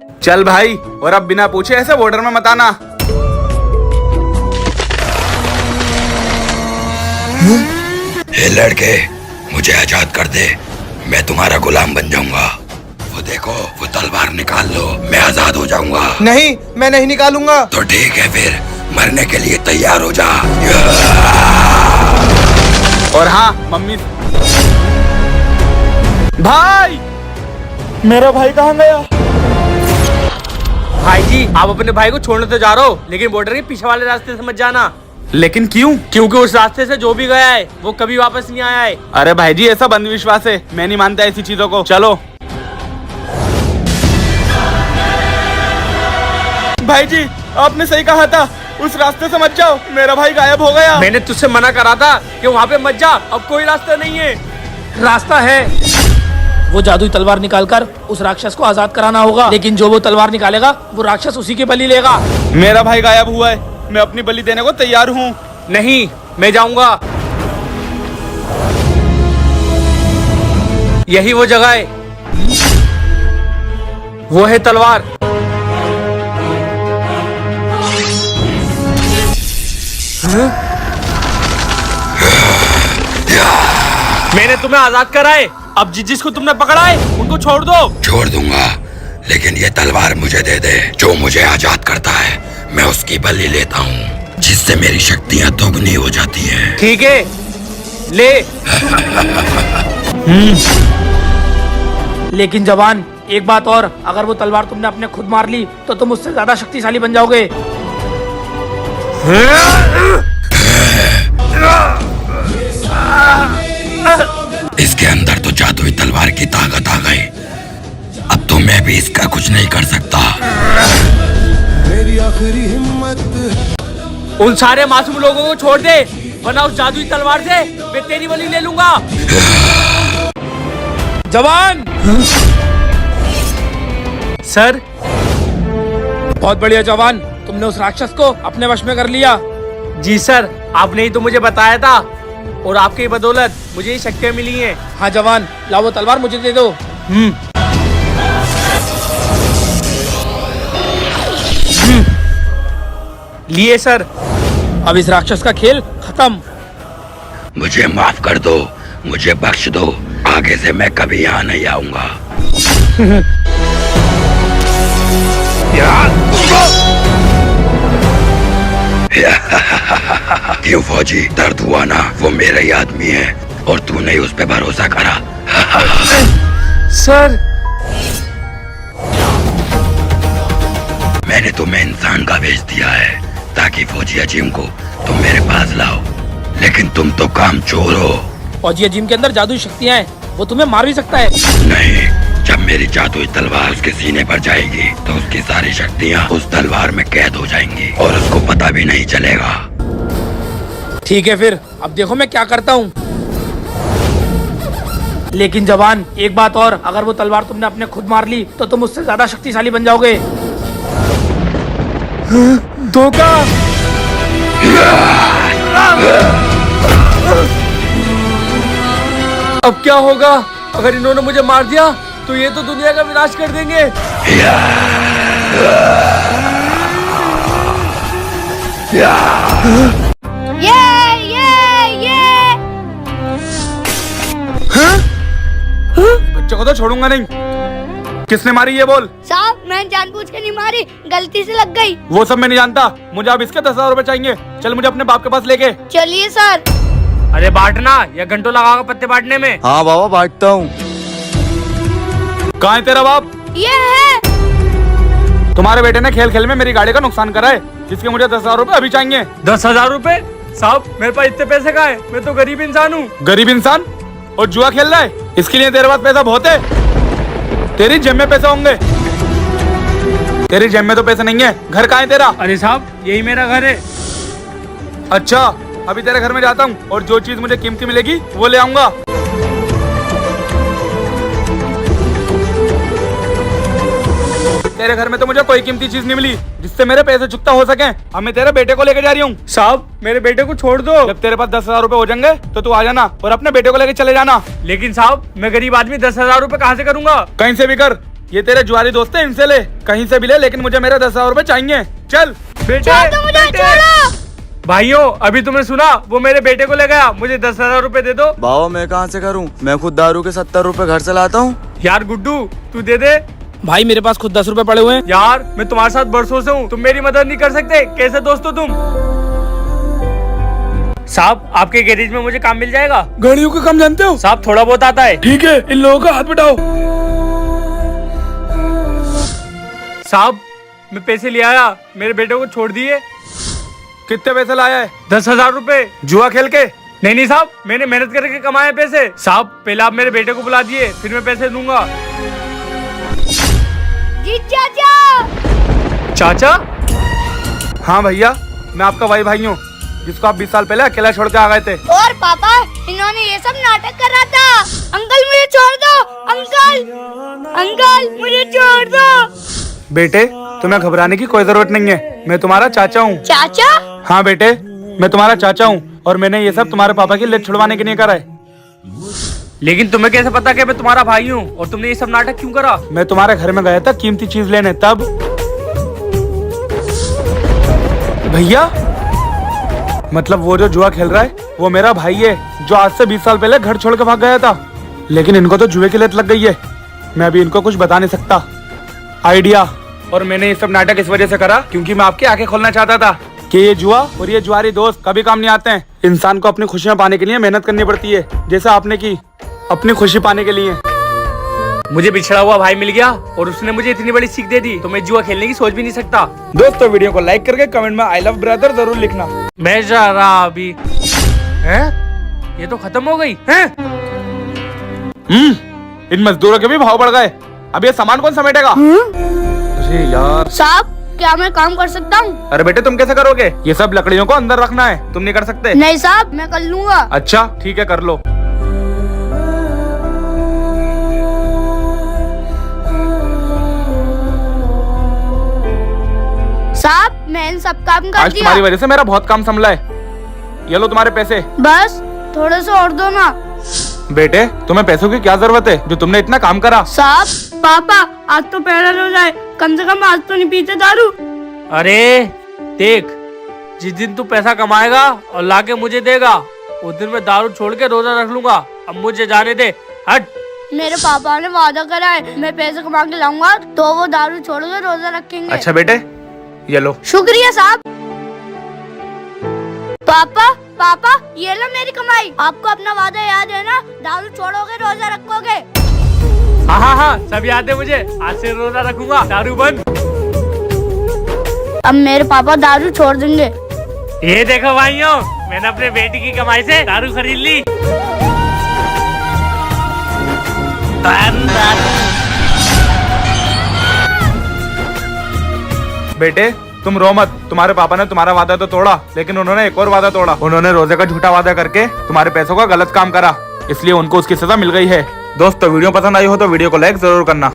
चल भाई, और अब बिना पूछे ऐसे बॉर्डर में मत आना। हे लड़के, मुझे आजाद कर दे, मैं तुम्हारा गुलाम बन जाऊंगा। वो देखो, वो तलवार निकाल लो, मैं आजाद हो जाऊंगा। नहीं, मैं नहीं निकालूंगा। तो ठीक है फिर, मरने के लिए तैयार हो जा। और हाँ मम्मी। भाई, मेरा भाई कहाँ गया? भाई जी, आप अपने भाई को छोड़ने तो जा रहे हो, लेकिन बॉर्डर के पीछे वाले रास्ते से मत जाना। लेकिन क्यों? क्योंकि उस रास्ते से जो भी गया है वो कभी वापस नहीं आया है। अरे भाई जी, ऐसा अंधविश्वास है, मैं नहीं मानता ऐसी चीजों को। चलो भाई जी, आपने सही कहा था, उस रास्ते से मत जाओ, मेरा भाई गायब हो गया। मैंने तुझसे मना करा था कि वहाँ पे मत जा, अब कोई रास्ता नहीं है। रास्ता है, वो जादुई तलवार निकालकर उस राक्षस को आजाद कराना होगा, लेकिन जो वो तलवार निकालेगा वो राक्षस उसी की बलि लेगा। मेरा भाई गायब हुआ है, मैं अपनी बलि देने को तैयार हूँ। नहीं, मैं जाऊंगा। यही वो जगह है, वो है तलवार। मैंने तुम्हें आजाद कराए, अब जिसको तुमने पकड़ा है उनको छोड़ दो। छोड़ दूंगा, लेकिन ये तलवार मुझे दे दे। जो मुझे आजाद करता है मैं उसकी बलि लेता हूँ, जिससे मेरी शक्तियाँ दोगुनी हो जाती हैं। ठीक है, ले। लेकिन जवान, एक बात और, अगर वो तलवार तुमने अपने खुद मार ली तो तुम उससे ज्यादा शक्तिशाली बन जाओगे। इसके अंदर तो जादुई तलवार की ताकत आ गई, अब तो मैं भी इसका कुछ नहीं कर सकता। मेरी आखिरी हिम्मत। उन सारे मासूम लोगों को छोड़ दे, वरना उस जादुई तलवार से मैं तेरी बलि ले लूंगा। जवान। सर। बहुत बढ़िया जवान, तुमने उस राक्षस को अपने वश में कर लिया। जी सर, आपने ही तो मुझे बताया था, और आपकी बदौलत मुझे ये शक्तियाँ मिली हैं। हाँ जवान, लाओ वो तलवार मुझे दे दो। लिए सर, अब इस राक्षस का खेल खत्म। मुझे माफ कर दो, मुझे बख्श दो, आगे से मैं कभी यहाँ नहीं आऊंगा। क्यों फौजी, दर्द हुआ ना? वो मेरा ही आदमी है और तूने उस पे भरोसा करा। सर, मैंने तुम्हें इंसान का भेज दिया है ताकि फौजी अजीम को तुम मेरे पास लाओ, लेकिन तुम तो काम चोर हो। फौजी अजीम के अंदर जादुई शक्तियाँ हैं, वो तुम्हें मार भी सकता है। नहीं, जब मेरी जादुई तलवार उसके सीने पर जाएगी तो उसकी सारी शक्तियाँ उस तलवार में कैद हो जाएंगी और उसको पता भी नहीं चलेगा। ठीक है फिर, अब देखो मैं क्या करता हूँ। लेकिन जवान, एक बात और, अगर वो तलवार तुमने अपने खुद मार ली तो तुम उससे ज्यादा शक्तिशाली बन जाओगे। धोखा। अब क्या होगा? अगर इन्होंने मुझे मार दिया तो ये तो दुनिया का विनाश कर देंगे। बच्चों को तो छोड़ूंगा नहीं। किसने मारी ये बोल? साहब, मैं जानबूझ के नहीं मारी, गलती से लग गई। वो सब मैं नहीं जानता, मुझे अब इसके 10,000 रुपए चाहिए। चल मुझे अपने बाप के पास लेके। चलिए सर। अरे बांटना, या घंटों लगाओगे पत्ते बांटने में? हाँ बाबा, बांटता हूँ। कहाँ है तेरा बाप? ये है। तुम्हारे बेटे ने खेल खेल में मेरी गाड़ी का नुकसान करा है, जिसके मुझे 10,000 रुपए अभी चाहिए। 10,000 रुपए? साहब, मेरे पास इतने पैसे कहाँ है? मैं तो गरीब इंसान हूँ। गरीब इंसान और जुआ खेल रहा है? इसके लिए तेरे पास पैसा बहुत है। तेरी जेब में पैसे होंगे, तेरी जेब में तो पैसे नहीं है। घर कहाँ है तेरा? अरे साहब, यही मेरा घर है। अच्छा, अभी तेरे घर में जाता हूँ और जो चीज मुझे कीमती मिलेगी वो ले आऊंगा। तेरे घर में तो मुझे कोई कीमती चीज नहीं मिली जिससे मेरे पैसे चुकता हो सके। अब मैं तेरे बेटे को लेके जा रही हूँ। साहब, मेरे बेटे को छोड़ दो। जब तेरे पास 10,000 रुपए हो जाएंगे तो तू आ जाना और अपने बेटे को लेके चले जाना। लेकिन साहब, मैं गरीब आदमी 10,000 रुपए कहाँ से करूँगा? कहीं से भी कर, ये तेरे जुआरी दोस्त है, इनसे ले, कहीं से भी ले, लेकिन मुझे मेरे 10,000 रुपए चाहिए। चल बेटे, छोड़ दो मुझे, बेटे। छोड़ो। भाइयों, अभी तुमने सुना, वो मेरे बेटे को ले गया। मुझे 10,000 रुपए दे दो। बाबा मैं कहाँ से करूँ, मैं खुद दारू के 70 रुपए घर से लाता हूँ। यार गुड्डू, तू दे दे। भाई मेरे पास खुद 10 रुपए पड़े हुए हैं। यार मैं तुम्हारे साथ बरसों से हूँ, तुम मेरी मदद नहीं कर सकते? कैसे दोस्त हो तुम? साहब, आपके गैरेज में मुझे काम मिल जाएगा? गाड़ियों का काम जानते हो? साहब थोड़ा बहुत आता है। ठीक है, इन लोगों का हाथ बटाओ। साहब मैं पैसे ले आया, मेरे बेटे को छोड़ दिए। कितने पैसे लाया है? 10,000 रुपए। जुआ खेल के? नहीं साहब, मैंने मेहनत करके कमाए पैसे। साहब पहले आप मेरे बेटे को बुला दिए, फिर मैं पैसे दूंगा। जी चाचा। चाचा? हाँ भैया, मैं आपका वही भाई हूँ जिसको आप 20 साल पहले अकेला छोड़ के आ गए थे। और पापा, इन्होंने ये सब नाटक कर रहा था। अंकल मुझे छोड़ दो, अंकल मुझे छोड़ दो। बेटे, तुम्हें घबराने की कोई जरूरत नहीं है, मैं तुम्हारा चाचा हूँ। चाचा? हाँ बेटे, मैं तुम्हारा चाचा हूँ और मैंने ये सब तुम्हारे पापा की लत छुड़वाने के लिए करा है। लेकिन तुम्हें कैसे पता कि मैं तुम्हारा भाई हूँ, और तुमने ये सब नाटक क्यों करा? मैं तुम्हारे घर में गया था कीमती चीज लेने, तब। भैया, मतलब वो जो जुआ खेल रहा है वो मेरा भाई है, जो आज से 20 साल पहले घर छोड़ के भाग गया था। लेकिन इनको तो जुए की लत लग गई है, मैं अभी इनको कुछ बता नहीं सकता। आइडिया। और मैंने ये सब नाटक इस वजह से करा क्योंकि मैं आपकी आंखें खोलना चाहता था कि ये जुआ और ये जुआरी दोस्त कभी काम नहीं आते हैं। इंसान को अपनी खुशियां पाने के लिए मेहनत करनी पड़ती है, जैसे आपने की अपनी खुशी पाने के लिए। मुझे बिछड़ा हुआ भाई मिल गया और उसने मुझे इतनी बड़ी सीख दे दी, तो मैं जुआ खेलने की सोच भी नहीं सकता। दोस्तों, वीडियो को लाइक करके कमेंट में आई लव ब्रदर जरूर लिखना। मैं जा रहा अभी। हैं? ये तो खत्म हो गई हैं? इन मजदूरों के भी भाव बढ़ गए। अब ये सामान कौन समेटेगा? अरे यार। साहब, क्या मैं काम कर सकता हूँ? अरे बेटे, तुम कैसे करोगे? ये सब लकड़ियों को अंदर रखना है, तुम नहीं कर सकते। नहीं साहब, मैं कर लूंगा। अच्छा ठीक है, कर लो। साहब, मैं इन सब काम कर आज दिया। तुम्हारी वजह से मेरा बहुत काम संभला है। ये लो तुम्हारे पैसे। बस थोड़े से और दो ना। बेटे, तुम्हें पैसों की क्या जरूरत है जो तुमने इतना काम करा? साहब, पापा आज तो पैरल हो जाए, कम से कम आज तो नहीं पीते दारू। अरे देख, जिस दिन तू पैसा कमाएगा और लाके मुझे देगा, उस दिन मैं दारू छोड़ के रोजा रख लूंगा। अब मुझे जाने दे, हट। मेरे पापा ने वादा करा है, मैं पैसे कमा के लाऊंगा तो वो दारू छोड़ के रोजा रखेंगे। अच्छा बेटे, ये लो। शुक्रिया साहब। पापा, ये लो मेरी कमाई। आपको अपना वादा याद है ना? दारू छोड़ोगे, रोजा रखोगे। हाँ, सब याद है मुझे। आज से रोजा रखूंगा, दारू बंद। अब मेरे पापा दारू छोड़ देंगे। ये देखो भाइयों, मैंने अपने बेटी की कमाई से दारू खरीद ली। बेटे, तुम रो मत। तुम्हारे पापा ने तुम्हारा वादा तो तोड़ा, लेकिन उन्होंने एक और वादा तोड़ा। उन्होंने रोजे का झूठा वादा करके तुम्हारे पैसों का गलत काम करा, इसलिए उनको उसकी सजा मिल गई है। दोस्तों, वीडियो पसंद आई हो तो वीडियो को लाइक जरूर करना।